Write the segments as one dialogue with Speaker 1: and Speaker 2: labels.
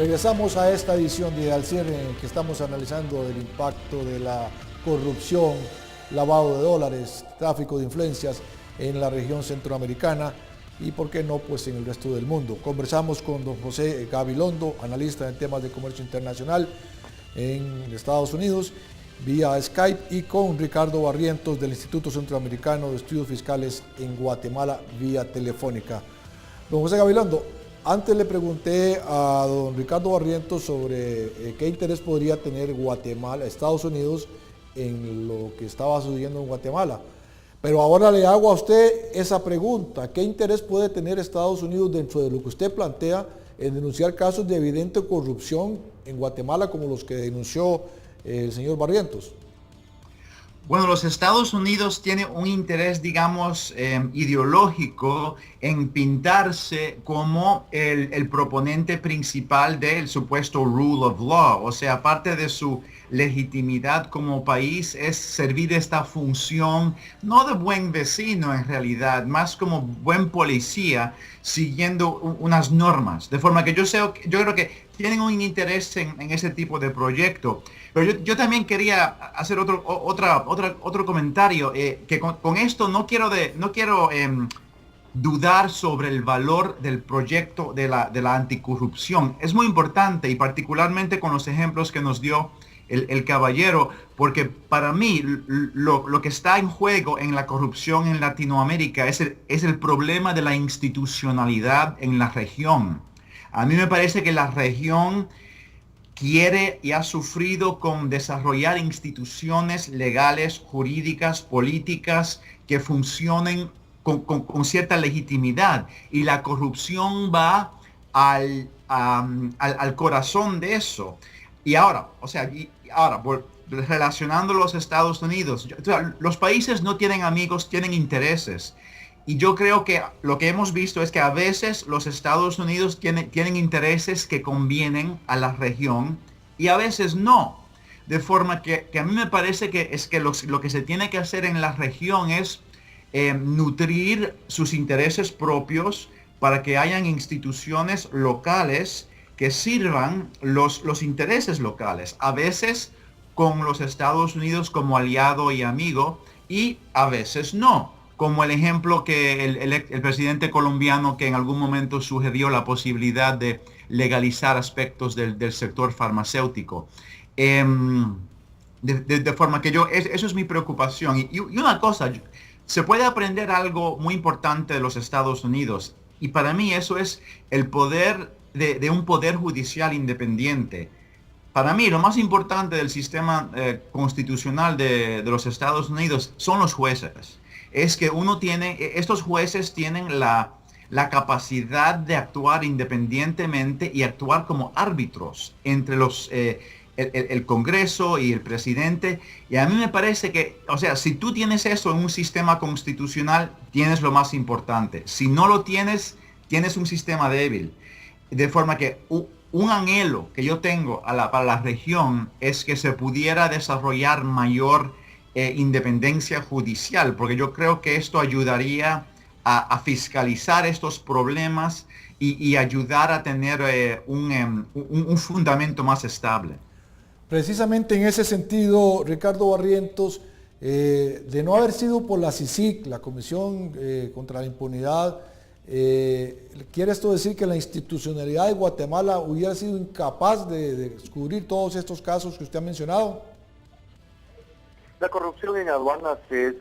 Speaker 1: Regresamos a esta edición de Al Cierre en que estamos analizando el impacto de la corrupción, lavado de dólares, tráfico de influencias en la región centroamericana y, por qué no, pues en el resto del mundo. Conversamos con don José Gabilondo, analista en temas de comercio internacional en Estados Unidos, vía Skype, y con Ricardo Barrientos del Instituto Centroamericano de Estudios Fiscales en Guatemala, vía telefónica. Don José Gabilondo, antes le pregunté a don Ricardo Barrientos sobre qué interés podría tener Guatemala, Estados Unidos, en lo que estaba sucediendo en Guatemala. Pero ahora le hago a usted esa pregunta: ¿qué interés puede tener Estados Unidos dentro de lo que usted plantea en denunciar casos de evidente corrupción en Guatemala como los que denunció el señor Barrientos?
Speaker 2: Bueno, los Estados Unidos tienen un interés, digamos, ideológico en pintarse como el proponente principal del supuesto rule of law. O sea, parte de su legitimidad como país es servir esta función, no de buen vecino en realidad, más como buen policía, siguiendo unas normas. De forma que yo creo que tienen un interés en ese tipo de proyecto. Pero yo también quería hacer otro comentario, que con esto no quiero dudar sobre el valor del proyecto de la anticorrupción. Es muy importante, y particularmente con los ejemplos que nos dio el caballero, porque para mí lo que está en juego en la corrupción en Latinoamérica es el problema de la institucionalidad en la región. A mí me parece que la región quiere y ha sufrido con desarrollar instituciones legales, jurídicas, políticas que funcionen con cierta legitimidad, y la corrupción va al corazón de eso. Y ahora, relacionando los Estados Unidos, los países no tienen amigos, tienen intereses. Y yo creo que lo que hemos visto es que a veces los Estados Unidos tienen intereses que convienen a la región y a veces no. De forma que a mí me parece que lo que se tiene que hacer en la región es nutrir sus intereses propios para que hayan instituciones locales que sirvan los intereses locales. A veces con los Estados Unidos como aliado y amigo, y a veces no, como el ejemplo que el presidente colombiano, que en algún momento sugirió la posibilidad de legalizar aspectos del sector farmacéutico. De forma que eso es mi preocupación. Y una cosa, se puede aprender algo muy importante de los Estados Unidos, y para mí eso es el poder de un poder judicial independiente. Para mí lo más importante del sistema constitucional de los Estados Unidos son los jueces. Es que estos jueces tienen la capacidad de actuar independientemente y actuar como árbitros entre el Congreso y el presidente. Y a mí me parece que, o sea, si tú tienes eso en un sistema constitucional, tienes lo más importante. Si no lo tienes, tienes un sistema débil. De forma que un anhelo que yo tengo para la región es que se pudiera desarrollar mayor independencia judicial, porque yo creo que esto ayudaría a fiscalizar estos problemas y ayudar a tener un fundamento más estable.
Speaker 1: Precisamente en ese sentido, Ricardo Barrientos, de no haber sido por la CICIG, la Comisión contra la Impunidad, ¿quiere esto decir que la institucionalidad de Guatemala hubiera sido incapaz de descubrir todos estos casos que usted ha mencionado?
Speaker 3: La corrupción en aduanas es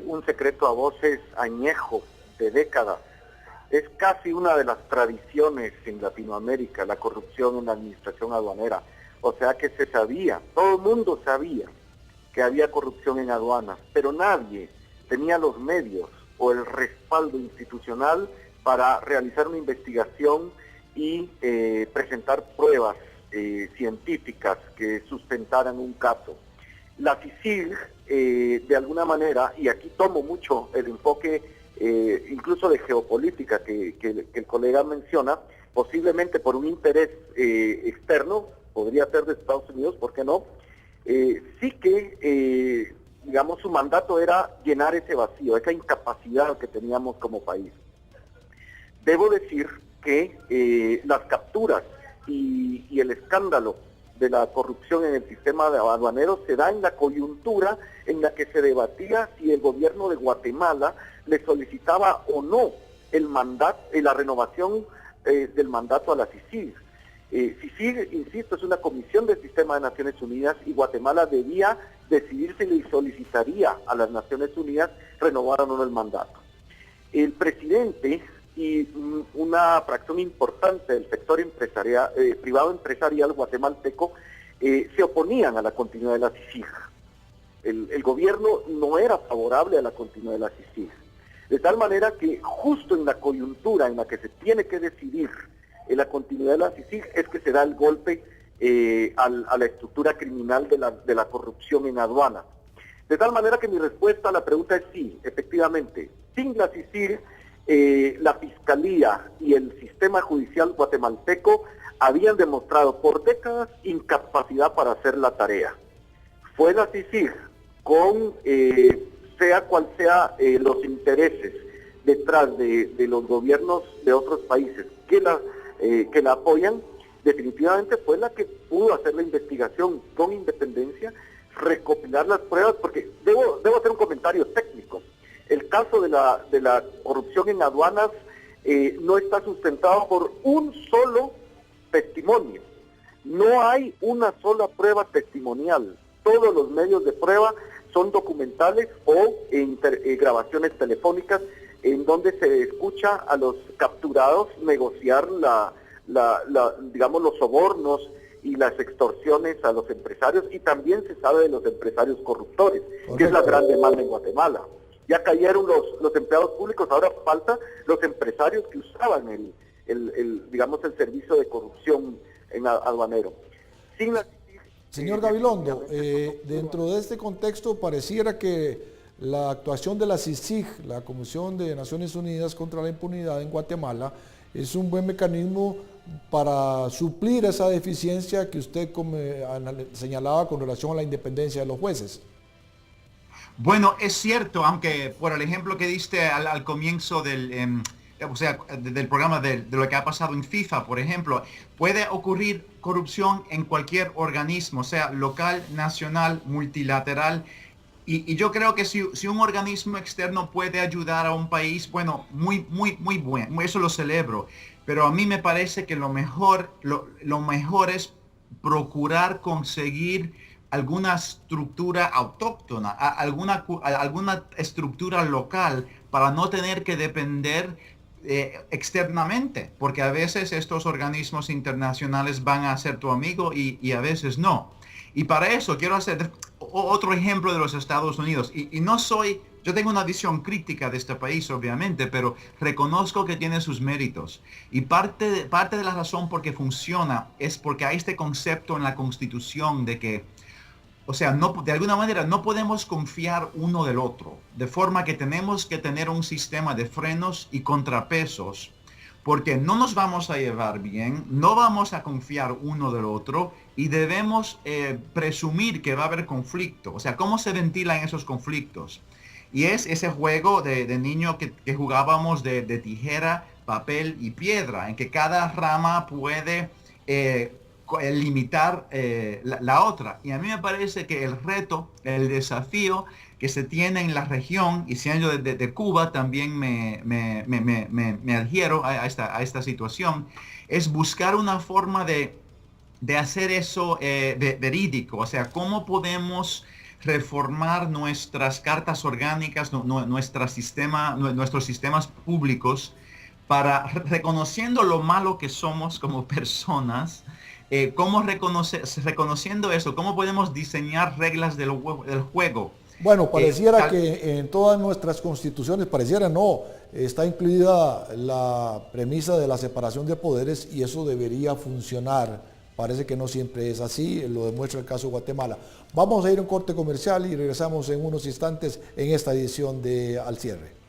Speaker 3: un secreto a voces añejo, de décadas. Es casi una de las tradiciones en Latinoamérica, la corrupción en la administración aduanera. O sea que se sabía, todo el mundo sabía que había corrupción en aduanas, pero nadie tenía los medios o el respaldo institucional para realizar una investigación y presentar pruebas científicas que sustentaran un caso. La CICIG, de alguna manera, y aquí tomo mucho el enfoque incluso de geopolítica que el colega menciona, posiblemente por un interés externo, podría ser de Estados Unidos, ¿por qué no? Sí que, digamos, su mandato era llenar ese vacío, esa incapacidad que teníamos como país. Debo decir que las capturas y el escándalo de la corrupción en el sistema aduanero se da en la coyuntura en la que se debatía si el gobierno de Guatemala le solicitaba o no el mandato, la renovación del mandato a la CICIG. CICIG, insisto, es una comisión del sistema de Naciones Unidas y Guatemala debía decidir si le solicitaría a las Naciones Unidas renovar o no el mandato. El presidente y una fracción importante del sector empresarial, privado empresarial guatemalteco se oponían a la continuidad de la CICIG. El gobierno no era favorable a la continuidad de la CICIG. De tal manera que justo en la coyuntura en la que se tiene que decidir la continuidad de la CICIG es que se da el golpe a la estructura criminal de la corrupción en aduana. De tal manera que mi respuesta a la pregunta es sí, efectivamente, sin la CICIG, la Fiscalía y el sistema judicial guatemalteco habían demostrado por décadas incapacidad para hacer la tarea. Fue la CICIG, con sea cual sea los intereses detrás de los gobiernos de otros países que la apoyan, definitivamente fue la que pudo hacer la investigación con independencia, recopilar las pruebas, porque debo hacer un comentario técnico. El caso de la corrupción en aduanas no está sustentado por un solo testimonio. No hay una sola prueba testimonial. Todos los medios de prueba son documentales o grabaciones telefónicas en donde se escucha a los capturados negociar digamos, los sobornos y las extorsiones a los empresarios, y también se sabe de los empresarios corruptores, correcto, que es la gran demanda en Guatemala. Ya cayeron los empleados públicos, ahora falta los empresarios que usaban digamos, el servicio de corrupción en aduanero. Sin la...
Speaker 1: Señor Gabilondo, dentro de este contexto pareciera que la actuación de la CICIG, la Comisión de Naciones Unidas contra la Impunidad en Guatemala, es un buen mecanismo para suplir esa deficiencia que usted señalaba con relación a la independencia de los jueces.
Speaker 2: Bueno, es cierto, aunque por el ejemplo que diste al comienzo del programa de lo que ha pasado en FIFA, por ejemplo, puede ocurrir corrupción en cualquier organismo, sea local, nacional, multilateral. Y yo creo que si un organismo externo puede ayudar a un país, bueno, muy bueno, eso lo celebro. Pero a mí me parece que lo mejor es procurar conseguir alguna estructura autóctona, alguna estructura local para no tener que depender externamente, porque a veces estos organismos internacionales van a ser tu amigo y a veces no. Y para eso quiero hacer otro ejemplo de los Estados Unidos. Yo tengo una visión crítica de este país, obviamente, pero reconozco que tiene sus méritos. Y parte de la razón por qué funciona es porque hay este concepto en la Constitución de que, o sea, de alguna manera no podemos confiar uno del otro. De forma que tenemos que tener un sistema de frenos y contrapesos, porque no nos vamos a llevar bien, no vamos a confiar uno del otro y debemos presumir que va a haber conflicto. O sea, ¿cómo se ventilan esos conflictos? Y es ese juego de niño que jugábamos de tijera, papel y piedra, en que cada rama puede limitar la otra. Y a mí me parece que el reto, el desafío que se tiene en la región, y siendo de Cuba también me adhiero a esta situación, es buscar una forma de hacer eso verídico. O sea, ¿cómo podemos reformar nuestras cartas orgánicas, nuestros sistemas públicos, para, reconociendo lo malo que somos como personas, reconociendo eso, cómo podemos diseñar reglas del juego?
Speaker 1: Bueno, pareciera que en todas nuestras constituciones, está incluida la premisa de la separación de poderes y eso debería funcionar. Parece que no siempre es así, lo demuestra el caso de Guatemala. Vamos a ir a un corte comercial y regresamos en unos instantes en esta edición de Al Cierre.